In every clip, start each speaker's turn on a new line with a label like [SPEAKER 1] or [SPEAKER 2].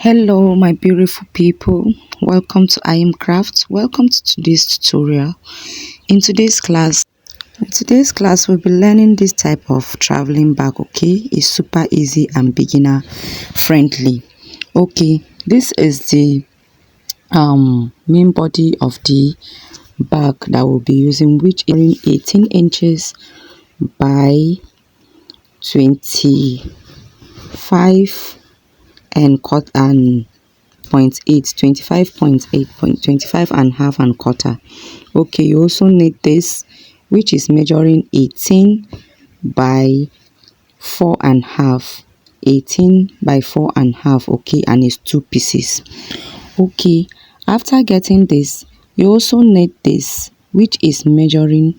[SPEAKER 1] Hello my beautiful people, welcome to Ayim Craft. Welcome to today's tutorial. In today's class we'll be learning this type of traveling bag. Okay, it's super easy and beginner friendly. Okay, this is the main body of the bag that we'll be using, which is 18 inches by 25 and cut and 0.8, 25.8, and half and quarter. Okay, you also need this, which is measuring 18 by 4 and half, 18 by 4 and half. Okay, and it's two pieces. Okay, after getting this, you also need this, which is measuring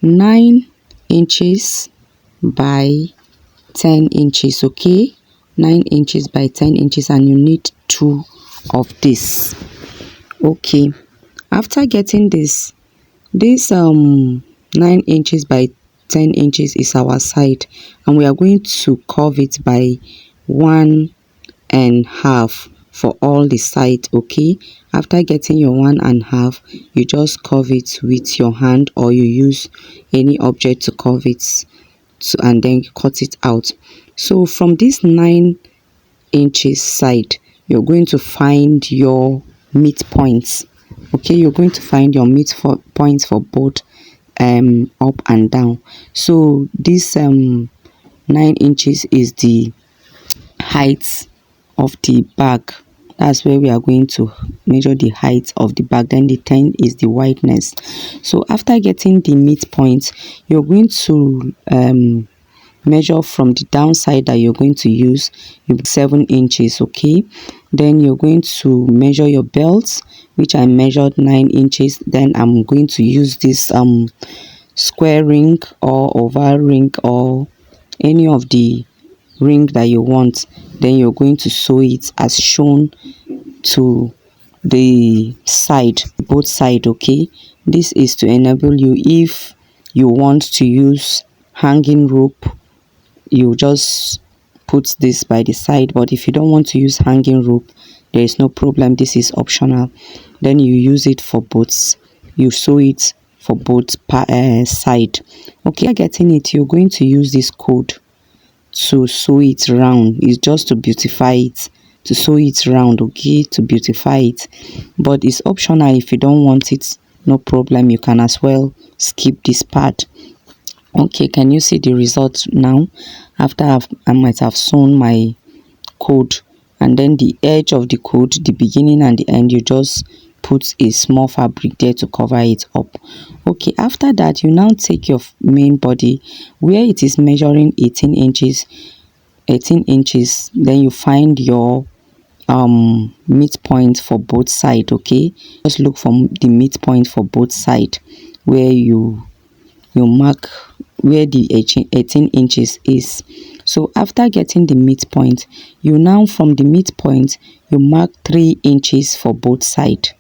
[SPEAKER 1] 9 inches by 10 inches. Okay, 9 inches by 10 inches, and you need two of this. Okay, after getting this 9 inches by 10 inches is our side, and we are going to curve it by 1.5 for all the sides. Okay, after getting your 1.5, you just curve it with your hand, or you use any object to curve it and then cut it out. So from this 9 inches side, you're going to find your midpoints. Okay, you're going to find your points for both up and down. So this 9 inches is the height of the bag. That's where we are going to measure the height of the bag. Then the 10 is the wideness. So after getting the midpoint, you're going to measure from the downside that you're going to use 7 inches. Okay, then you're going to measure your belts, which I measured 9 inches. Then I'm going to use this square ring or oval ring or any of the ring that you want. Then you're going to sew it as shown to the side, both side. Okay, this is to enable you, if you want to use hanging rope, you just put this by the side. But if you don't want to use hanging rope, there is no problem, this is optional. Then you use it for both, you sew it for both side. Okay, getting it, you're going to use this code to sew it round. It's just to beautify it, to sew it round. Okay, to beautify it, but it's optional. If you don't want it, no problem, you can as well skip this part. Okay, can you see the result now? After I might have sewn my code, and then the edge of the code, the beginning and the end, you just put a small fabric there to cover it up. Okay, after that, you now take your main body where it is measuring 18 inches, then you find your midpoint for both sides. Okay, just look for the midpoint for both sides, where you mark where the 18 inches is. So after getting the midpoint, you now from the midpoint, you mark 3 inches for both sides.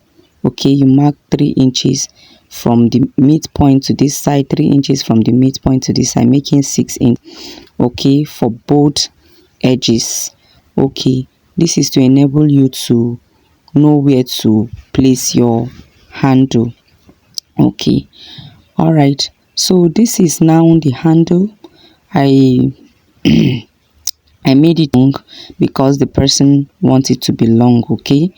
[SPEAKER 1] Okay, you mark 3 inches from the midpoint to this side, 3 inches from the midpoint to this side, making 6 inches. Okay, for both edges. Okay, this is to enable you to know where to place your handle. Okay, all right, so this is now the handle. I made it long because the person wants it to be long. Okay,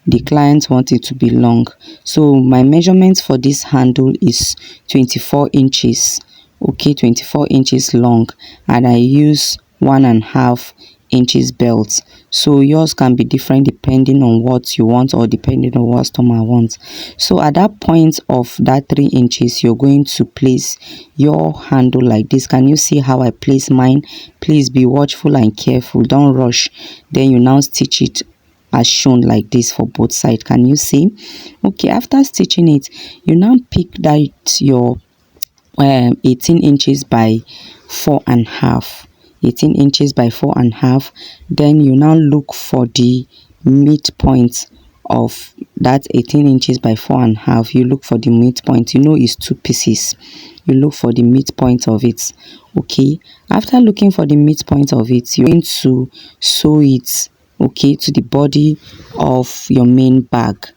[SPEAKER 1] the client wants it to be long. So my measurements for this handle is 24 inches. Okay, 24 inches long, and I use 1.5 inches belt. So yours can be different depending on what you want, or depending on what customer wants. So at that point of that 3 inches, you're going to place your handle like this. Can you see how I place mine? Please be watchful and careful, don't rush. Then you now stitch it as shown like this for both sides. Can you see? Okay, after stitching it, you now pick that your 18 inches by 4.5, 18 inches by 4.5. Then you now look for the midpoint of that 18 inches by 4.5, you look for the midpoint. You know it's two pieces. You look for the midpoint of it. Okay, after looking for the midpoint of it, you're going to sew it, okay, to the body of your main bag,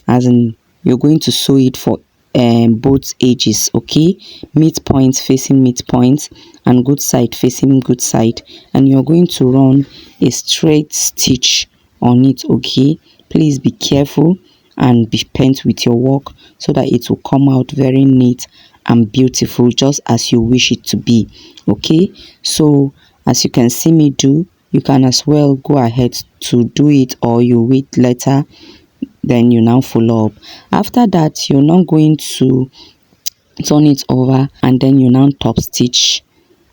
[SPEAKER 1] as in you're going to sew it for both edges. Okay, midpoint facing midpoint and good side facing good side, and you're going to run a straight stitch on it. Okay, please be careful and be patient with your work so that it will come out very neat and beautiful, just as you wish it to be. Okay, so as you can see me do, you can as well go ahead to do it, or you wait later, then you now follow up. After that, you're now going to turn it over, and then you now top stitch,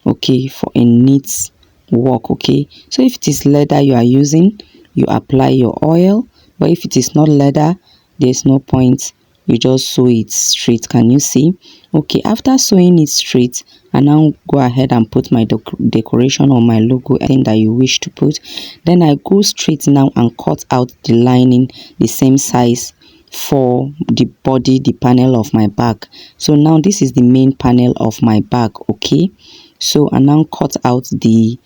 [SPEAKER 1] okay, for a neat work. Okay, so if it is leather you are using, you apply your oil, but if it is not leather, there's no point, you just sew it straight. Can you see? Okay, after sewing it straight, I now go ahead and put my decoration or my logo, anything that you wish to put. Then I go straight now and cut out the lining the same size for the body, the panel of my bag. So now this is the main panel of my bag. Okay, so I now cut out the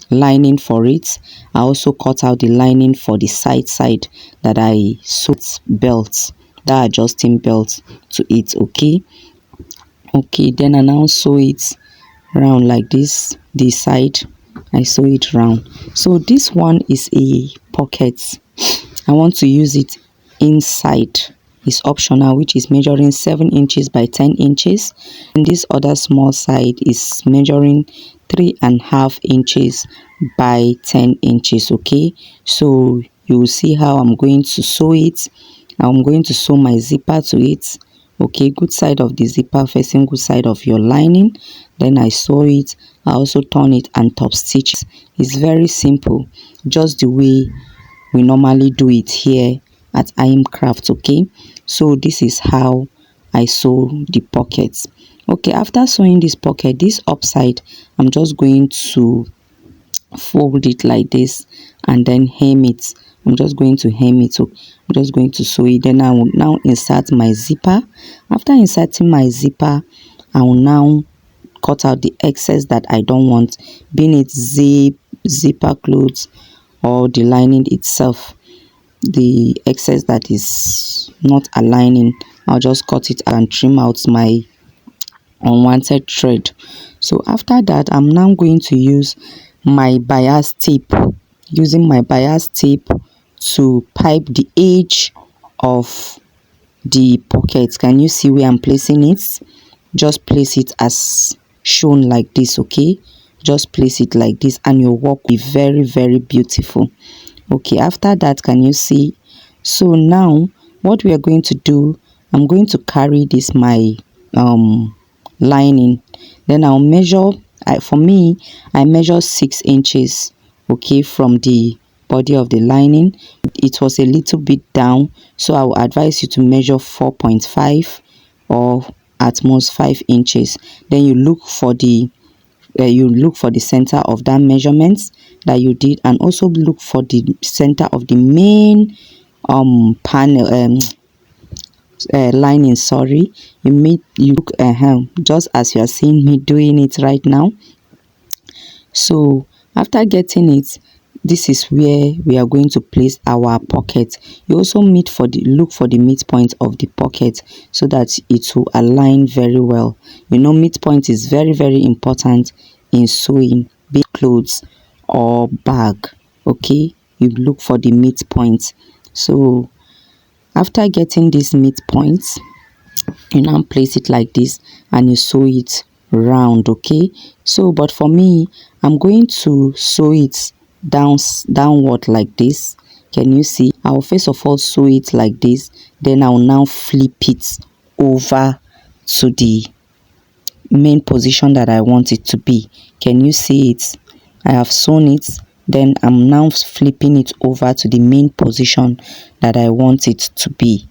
[SPEAKER 1] lining for it. I also cut out the lining for the side that I sewed belt, that adjusting belt to it. Okay, then I now sew it round like this. The side I sew it round. So this one is a pocket. I want to use it inside. Is optional, which is measuring 7 inches by 10 inches, and this other small side is measuring 3.5 inches by 10 inches. Okay, so you will see how I'm going to sew it. I'm going to sew my zipper to it. Okay, good side of the zipper facing good side of your lining. Then I sew it. I also turn it and top stitch. It's very simple, just the way we normally do it here at Ayim Craft. Okay, so this is how I sew the pockets. Okay, after sewing this pocket, this upside, I'm just going to fold it like this and then hem it. I'm just going to hem it. So I'm just going to sew it. Then I will now insert my zipper. After inserting my zipper, I will now cut out the excess that I don't want, being it zipper clothes or the lining itself. The excess that is not aligning, I'll just cut it and trim out my unwanted thread. So after that, I'm now going to use my bias tape, using my bias tape to pipe the edge of the pocket. Can you see where I'm placing it? Just place it as shown like this. Okay, just place it like this and your work will be very, very beautiful. Okay, after that, can you see? So now what we are going to do, I'm going to carry this my lining. Then I'll measure, for me I measure 6 inches, okay, from the body of the lining. It was a little bit down, so I will advise you to measure 4.5 or at most 5 inches. Then you look for the center of that measurement that you did, and also look for the center of the main panel lining. Sorry, you look just as you are seeing me doing it right now. So after getting it, this is where we are going to place our pocket. You also look for the midpoint of the pocket so that it will align very well. You know, midpoint is very, very important in sewing, be it clothes or bag. Okay, you look for the midpoint. So after getting this midpoint, you now place it like this and you sew it round. Okay, so but for me, I'm going to sew it downward like this. Can you see? I will first of all sew it like this, then I will now flip it over to the main position that I want it to be. Can you see it? I have sewn it, then I'm now flipping it over to the main position that I want it to be.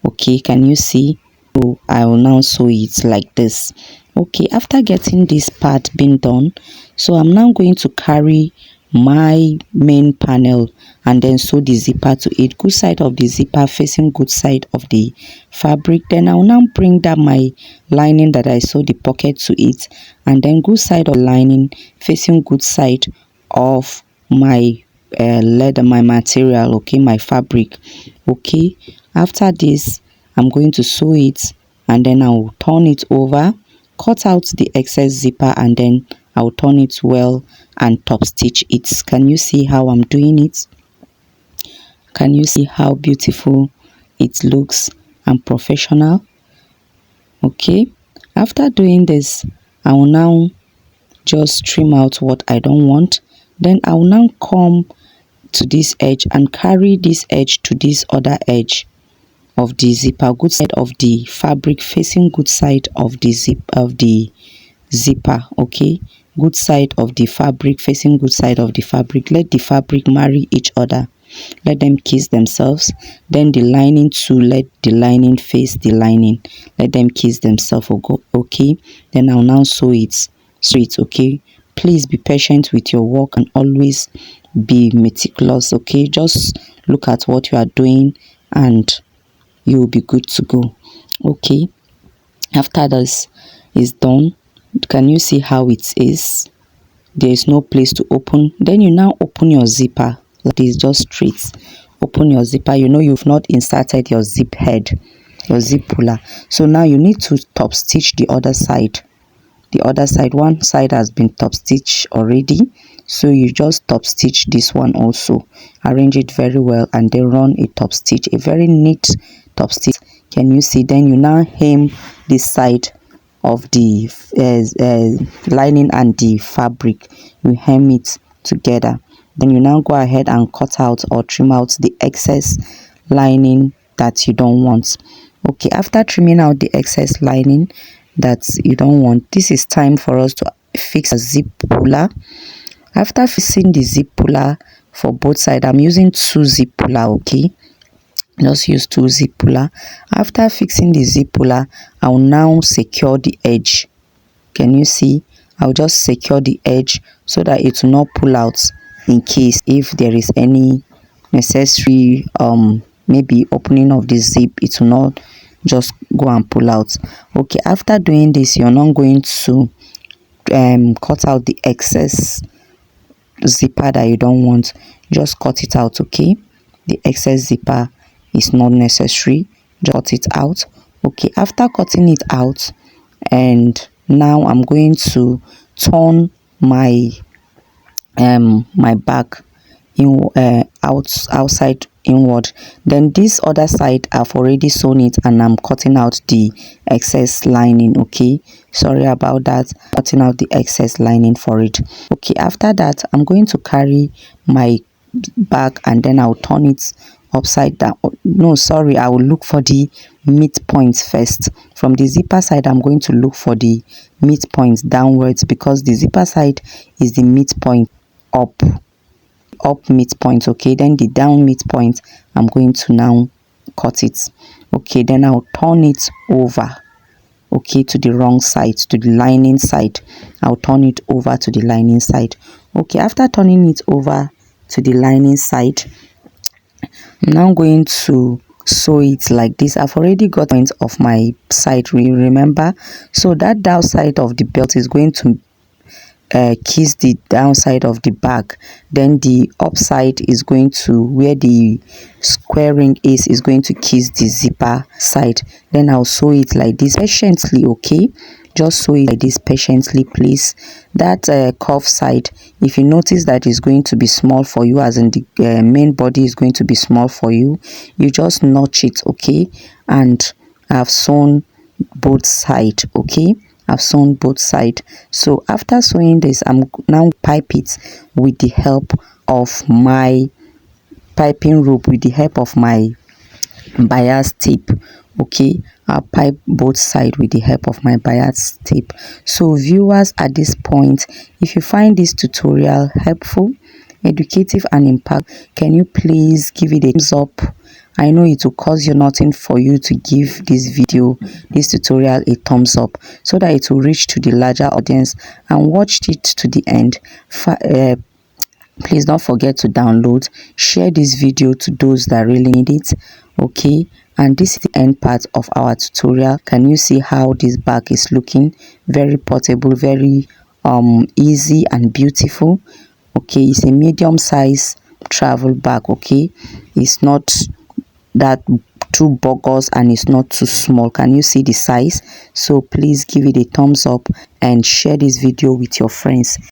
[SPEAKER 1] Okay, can you see? So I will now sew it like this. Okay, after getting this part being done, so I'm now going to carry my main panel and then sew the zipper to it. Good side of the zipper facing good side of the fabric. Then I will now bring down my lining that I sew the pocket to it, and then good side of the lining facing good side of my leather, my material, okay, my fabric. Okay, after this I'm going to sew it, and then I will turn it over, cut out the excess zipper, and then I'll turn it well and top stitch it. Can you see how I'm doing it? Can you see how beautiful it looks and professional? Okay, after doing this, I will now just trim out what I don't want. Then I will now come to this edge and carry this edge to this other edge of the zipper, good side of the fabric facing good side of the zipper. Okay, good side of the fabric facing good side of the fabric. Let the fabric marry each other, let them kiss themselves. Then the lining too, let the lining face the lining, let them kiss themselves. Okay, then I'll now sew it. Okay, please be patient with your work and always be meticulous. Okay, just look at what you are doing and you will be good to go. Okay, after this is done, can you see how it is? There is no place to open. Then you now open your zipper like this, just straight open your zipper. You know you've not inserted your zip head, your zip puller, so now you need to top stitch the other side. The other side, one side has been top stitched already, so you just top stitch this one also, arrange it very well, and then run a top stitch, a very neat top stitch. Can you see? Then you now hem this side of the lining and the fabric, you hem it together. Then you now go ahead and cut out or trim out the excess lining that you don't want. Okay, after trimming out the excess lining that you don't want, this is time for us to fix a zip puller. After fixing the zip puller for both sides, I'm using 2 zip puller. Okay, just use 2 zip puller. After fixing the zip puller, I'll now secure the edge. Can you see? I'll just secure the edge so that it will not pull out in case if there is any necessary maybe opening of the zip, it will not just go and pull out. Okay, after doing this, you're not going to cut out the excess zipper that you don't want. Just cut it out. Okay, the excess zipper is not necessary, just cut it out. Okay, after cutting it out, and now I'm going to turn my my back in outside inward. Then this other side I've already sewn it and I'm cutting out the excess lining. Okay, sorry about that, cutting out the excess lining for it. Okay, after that I'm going to carry my back and then I'll turn it upside down. No, sorry, I will look for the midpoint first. From the zipper side I'm going to look for the midpoint downwards, because the zipper side is the midpoint up midpoint. Okay, then the down midpoint I'm going to now cut it. Okay, then I'll turn it over, okay, to the wrong side, to the lining side. I'll turn it over to the lining side. Okay, after turning it over to the lining side, I'm now going to sew it like this. I've already got points of my side, remember, so that downside of the belt is going to kiss the downside of the back, then the upside is going to, where the square ring is going to kiss the zipper side. Then I'll sew it like this patiently. Okay, just sew it like this patiently, please. That cuff side, if you notice that is going to be small for you, as in the main body is going to be small for you, you just notch it. Okay, and I've sewn both sides. Okay, I've sewn both sides. So after sewing this, I'm now pipe it with the help of my piping rope, with the help of my bias tape. Okay, I'll pipe both sides with the help of my bias tape. So viewers, at this point, if you find this tutorial helpful, educative and impact, can you please give it a thumbs up? I know it will cost you nothing for you to give this video, this tutorial, a thumbs up, so that it will reach to the larger audience and watch it to the end. Please don't forget to download, share this video to those that really need it. Okay, and this is the end part of our tutorial. Can you see how this bag is looking? Very portable, very easy and beautiful. Okay, it's a medium size travel bag. Okay, it's not that too bogus and it's not too small. Can you see the size? So please give it a thumbs up and share this video with your friends.